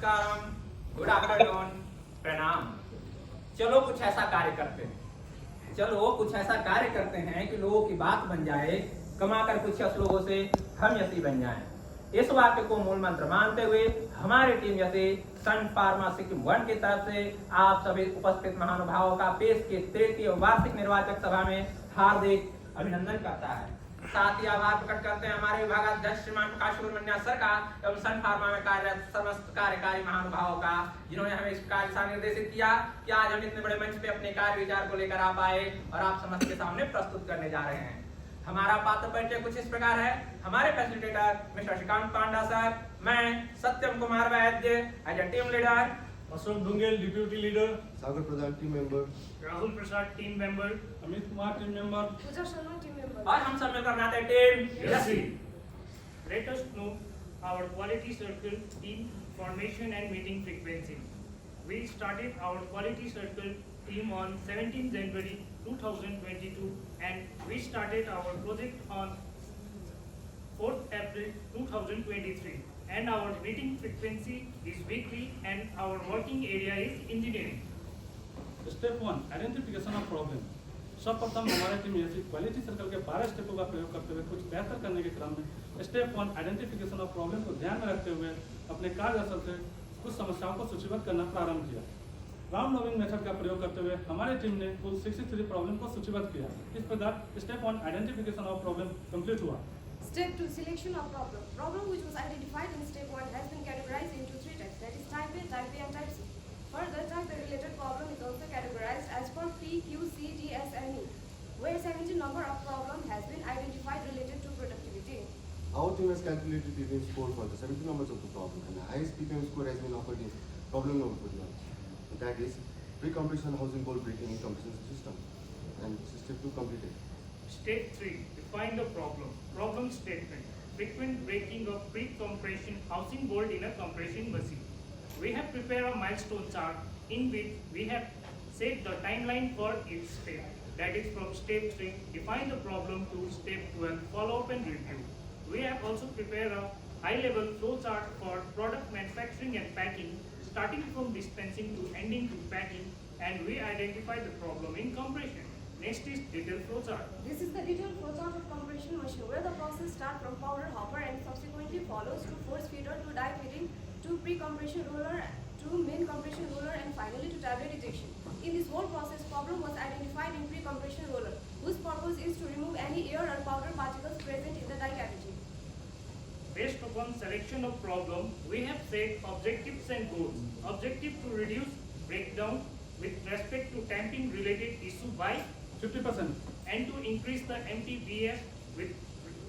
नमस्कारम, good afternoon, प्रणाम। चलो कुछ ऐसा कार्य करते हैं, चलो कुछ ऐसा कार्य करते हैं कि लोगों की बात बन जाए, कमाकर कुछ लोगों से हम यसी बन जाएं। इस वाक्य को मूल मंत्र मानते हुए हमारी टीम यसी सन फार्मा सिक्किम 1 की तरफ से आप सभी उपस्थित महानुभावों का पेश की तृतीय वार्षिक निर्वाचक सभा में हार्दिक अभिनंदन करता है। साथ ही आभार प्रकट करते हैं हमारे विभागाध्यक्ष श्रीमान प्रकाश सुब्रमण्यम सर का एवं सन फार्मा में कार्यरत समस्त कार्यकारी महानुभावों का, जिन्होंने हमें इस प्रकार दिशा निर्देशित किया कि आज हम इतने बड़े मंच पे अपने कार्य विचार को लेकर आ पाए और आप समस्त के सामने प्रस्तुत करने जा रहे हैं। हमारा पात्र परिचय कुछ इस प्रकार है। हमारे facilitator mister Shrikant Panda sir, मैं Satyam Kumar Vaidya as a team leader, Ashok Dhungel deputy leader, Sagar Pradhan team member, Rahul Prasad team member, Amit Kumar team member, Pooja Sharma team member, और हम सब मिलकर बनाते हैं टीम यसी। Let us know our quality circle team formation and meeting frequency. We started our quality circle team on 17 January 2022 and we started our project on 4th April 2023 and our meeting frequency is weekly and our working area is engineering. Step 1 identification of problem. सर्वप्रथम हमारे team ऐसी quality circle के 12 स्टेपों का प्रयोग करते हुए कुछ बेहतर करने के क्रम में स्टेप 1 आइडेंटिफिकेशन ऑफ प्रॉब्लम को ध्यान में रखते हुए अपने कार्यस्थल से कुछ समस्याओं को सूचीबद्ध करना प्रारंभ किया। राउंड रॉबिन मेथड का प्रयोग करते हुए हमारी टीम ने कुल 63 प्रॉब्लम को सूचीबद्ध किया। इस प्रकार step 1 identification of problem complete हुआ। Step 2 selection of problem. Problem which was identified in step 1 has been categorized into 3 types, that is type A, type B and type C. Further, type A related problem is also categorized as per P, Q, C, D, S and E, where 17 number of problem has been identified related to productivity. our team has calculated PPM score for the 70 numbers of the problem, and the highest PPM score has been offered in problem number 41. That is pre-compression housing bolt breaking in compression system, and step 2 completed. Step 3. Define the problem. Problem statement. Frequent breaking of pre-compression housing bolt in a compression machine. We have prepared a milestone chart in which we have set the timeline for each step. That is from step 3, define the problem, to step 12, follow up and review. We have also prepared a high-level flow chart for product manufacturing and packing, starting from dispensing to ending to packing, and we identify the problem in compression. Next is detailed flow chart. This is the detailed flow chart of compression machine, where the process starts from powder hopper and subsequently follows to force feeder to die feeding to pre-compression roller to main compression roller and finally to tablet ejection. In this whole process, problem was identified in pre-compression roller, whose purpose is to remove any air or powder particles present in the die cavity. Based upon selection of problem, we have set objectives and goals. Objective to reduce breakdown with respect to tamping related issue by 50% and to increase the MTBF with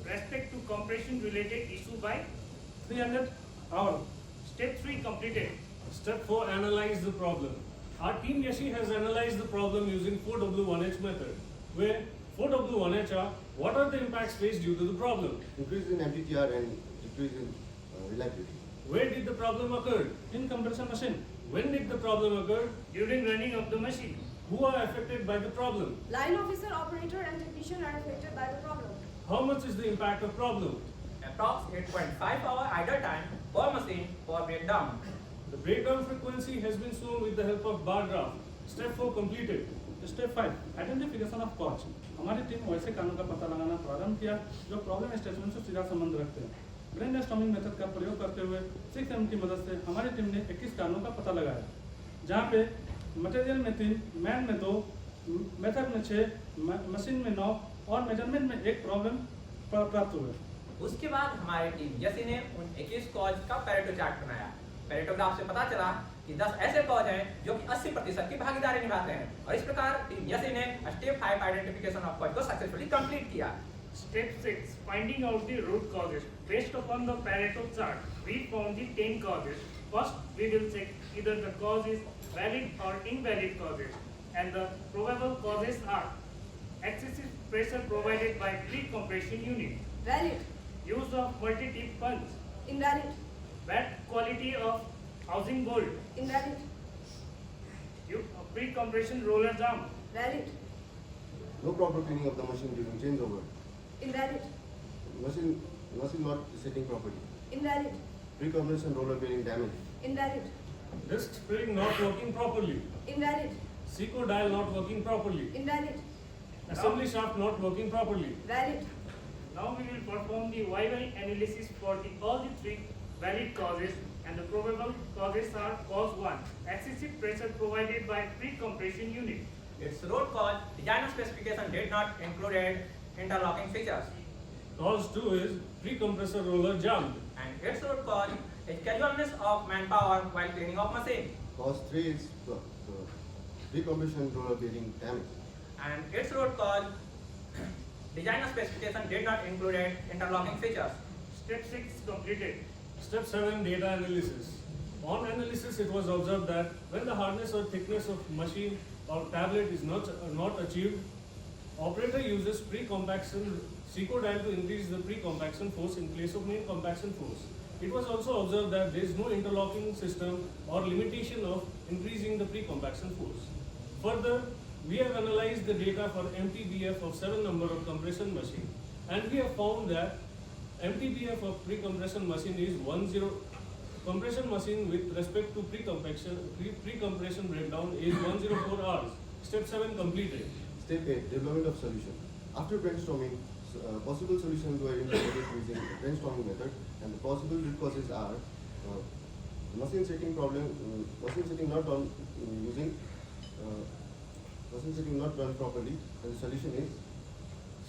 respect to compression related issue by 300 hours. step 3 completed. Step 4, analyze the problem. Our team Yashi has analyzed the problem using 4W1H method, where 4W1H are what are the impacts faced due to the problem, Increase in MTTR and decrease in reliability. where did the problem occur, In compression machine, when did the problem occur, During running of the machine, who are affected by the problem, Line officer, operator and technician are affected by the problem. how much is the impact of problem. approx 8.5 hour idle time per machine for breakdown. The breakdown frequency has been shown with the help of bar graph. Step 4 completed. Step 5 identification of cause. हमारी team वैसे कारणों का पता लगाना प्रारंभ किया जो problem statement से सीधा संबंध रखते हैं। ब्रेनस्टॉर्मिंग मेथड का प्रयोग करते हुए 6M की मदद से हमारी टीम ने 21 कारणों का पता लगाया, जहाँ पे मटेरियल में 3, मैन में 2, मेथड में 6, मशीन में 9 और मेजरमेंट में 1 प्रॉब्लम प्राप्त हुए। उसके बाद हमारी टीम यसी ने उन 21 कॉज का पैरेटो चार्ट बनाया। पैरेटो ग्राफ से पता चला कि 10 ऐसे कॉज हैं जो कि 80% की भागीदारी निभाते हैं और इस प्रकार टीम यसी ने स्टेप 5 आइडेंटिफिकेशन ऑफ कॉज को सक्सेसफुली कंप्लीट किया। step 6, finding out the root causes. Based upon the Pareto chart, we found the 10 causes. First, we will check either the cause is valid or invalid causes, and the probable causes are excessive pressure provided by pre-compression unit, Valid, use of multi-tip punch, invalid, bad quality of housing bolt, invalid, pre-compression roller jam, valid, No proper cleaning of the machine during changeover. invalid, Machine not setting properly. invalid, Pre-compression roller bearing damaged. Invalid. Disc spring not working properly. Invalid. Seco dial not working properly. Invalid. Assembly shaft not working properly. Valid. Now we will perform the viable analysis for all the three valid causes, and the probable causes are cause 1, excessive pressure provided by pre-compression unit. Its root cause, designer specification did not include interlocking features. Cause 2 is pre-compressor roller jammed. And its root cause is casualness of manpower while cleaning of machine. Cause 3 is pre-compression roller bearing damaged. And its root cause, designer specification did not include interlocking features. Step 6 completed. Step 7 data analysis. On analysis, it was observed that when the hardness or thickness of machine or tablet is not achieved, operator uses pre-compaction Seco dial to increase the pre-compaction force in place of main compaction force. It was also observed that there is no interlocking system or limitation of increasing the pre-compaction force. Further, we have analyzed the data for MTBF of 7 number of compression machine, and we have found that MTBF of pre-compression machine is 10. Compression machine with respect to pre-compression breakdown is 104 hours. Step 7 completed. Step 8, development of solution. After brainstorming, possible solutions were implemented using the brainstorming method, and the possible root causes are machine setting problem, machine setting not done properly, and the solution is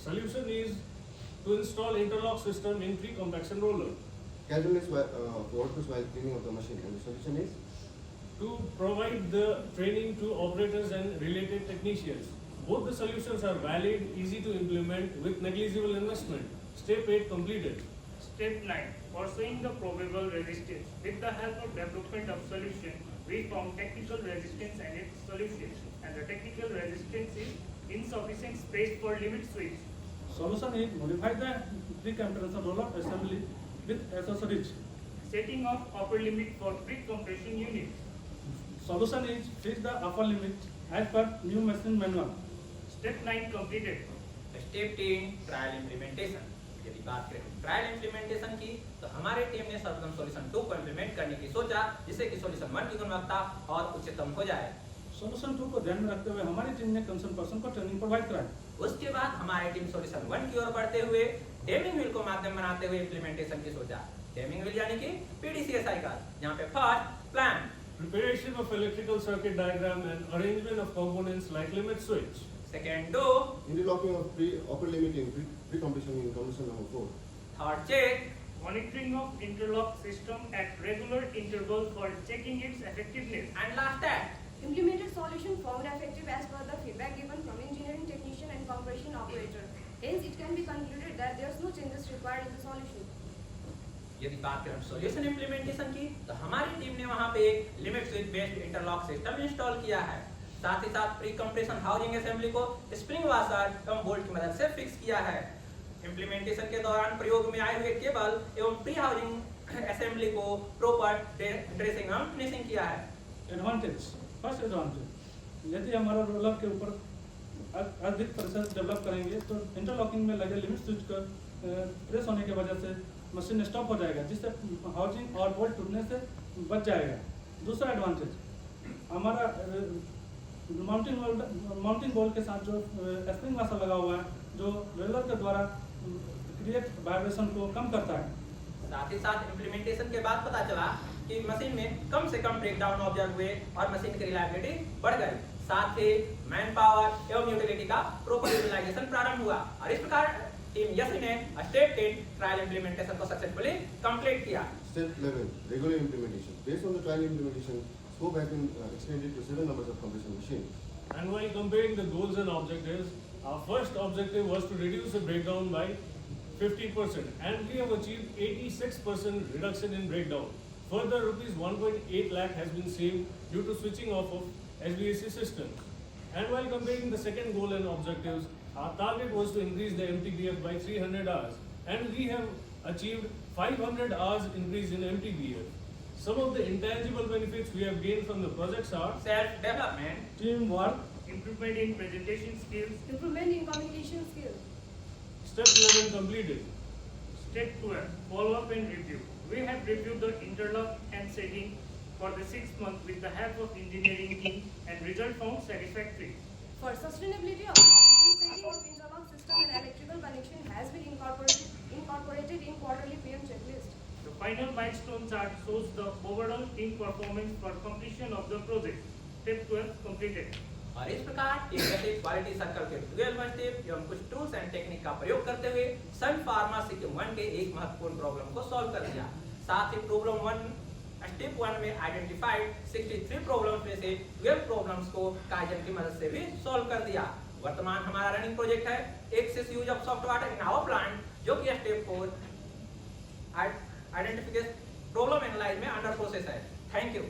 Solution is to install interlock system in pre-compaction roller. casualness of workers while cleaning of the machine, and the solution is To provide the training to operators and related technicians. Both the solutions are valid, easy to implement with negligible investment. Step 8 completed. Step 9, pursuing the probable resistance. With the help of development of solution, we found technical resistance and its solution. And the technical resistance is insufficient space for limit switch. Solution is modify the pre-compression roller assembly with accessories. Setting of upper limit for pre-compression unit. Solution is fix the upper limit as per new machine manual. Step 9 completed. Step 10 trial implementation. यदि बात करें trial implementation की, तो हमारे team ने सर्वप्रथम solution 2 को implement करने की सोचा, जिससे कि सॉल्यूशन 1 की गुणवत्ता और उच्चतम हो जाए। सॉल्यूशन 2 को ध्यान में रखते हुए हमारी टीम ने कंसर्न पर्सन को ट्रेनिंग प्रोवाइड कराई। उसके बाद हमारी टीम सॉल्यूशन 1 की ओर बढ़ते हुए डेमिंग व्हील को माध्यम बनाते हुए इम्प्लीमेंटेशन की सोचा। डेमिंग व्हील यानी कि PDCA साइकिल, जहाँ पे first plan Preparation of electrical circuit diagram and arrangement of components like limit switch. Second do, interlocking of upper limit in pre-compression in compression number 4. Third check, Monitoring of interlock system at regular interval for checking its effectiveness. And last act. Implemented solution found effective as per the feedback given from engineering technician and compression operator. Hence, it can be concluded that there is no changes required in the solution. यदि बात करें solution implementation की, तो हमारी team ने वहां पे एक limit switch based interlock system install किया है। साथ ही साथ प्री कंप्रेशन हाउसिंग असेंबली को स्प्रिंग वाशर एवं बोल्ट की मदद से फिक्स किया है। इम्प्लीमेंटेशन के दौरान प्रयोग में आए हुए केबल एवं प्री हाउसिंग असेंबली को प्रॉपर ड्रेसिंग एवं फिनिशिंग किया है। एडवांटेज, फर्स्ट एडवांटेज, यदि हमारा रोलर के ऊपर अधिक प्रेशर डेवलप करेंगे तो इंटरलॉकिंग में लगे लिमिट स्विच का प्रेस होने की वजह से मशीन स्टॉप हो जाएगा, जिससे हाउसिंग और बोल्ट टूटने से बच जाएगा। दूसरा एडवांटेज, हमारा माउंटिंग बोल्ट के साथ जो स्प्रिंग वाशर लगा हुआ है, जो रोलर के द्वारा क्रिएट वाइब्रेशन को कम करता है। साथ ही साथ इम्प्लीमेंटेशन के बाद पता चला कि मशीन में कम से कम ब्रेकडाउन ऑब्जर्व हुए और मशीन की रिलायबिलिटी बढ़ गई। साथ ही मैन पावर एवं यूटिलिटी का प्रॉपर यूटिलाइजेशन प्रारंभ हुआ और इस प्रकार टीम यसी ने स्टेप 10 ट्रायल इम्प्लीमेंटेशन को सक्सेसफुली कंप्लीट किया। Step 11, regular implementation. Based on the trial implementation, scope has been extended to 7 numbers of compression machines. And while comparing the goals and objectives, our first objective was to reduce the breakdown by 50%, and we have achieved 86% reduction in breakdown. Further, rupees 1.8 lakh has been saved due to switching off of HVAC systems. And while comparing the second goal and objectives, our target was to increase the MTBF by 300 hours, and we have achieved 500 hours increase in MTBF. Some of the intangible benefits we have gained from the projects are self development, team work, Improvement in presentation skills. Improvement in communication skills. step 11 completed. Step 12, follow up and review. We have reviewed the interlock and setting for the 6 months with the help of engineering team and result found satisfactory. For sustainability of operation, setting of interlock system and electrical connection has been incorporated in quarterly PM checklist. The final milestone chart shows the overall team performance for completion of the project. Step 12 completed. और इस प्रकार एक ऐसे quality circle के 12 step एवं कुछ tools and technique का प्रयोग करते हुए सन फार्मा सिस्टम 1 के एक महत्वपूर्ण प्रॉब्लम को सॉल्व कर दिया। साथ ही प्रॉब्लम 1 स्टेप 1 में आइडेंटिफाइड 63 प्रॉब्लम्स में से 12 प्रॉब्लम्स को काइजन की मदद से भी सॉल्व कर दिया। वर्तमान हमारा रनिंग प्रोजेक्ट है excess use of soft water in our plant, जो कि स्टेप 4 आइडेंटिफिकेशन प्रॉब्लम एनालाइज में अंडर प्रोसेस है। Thank you.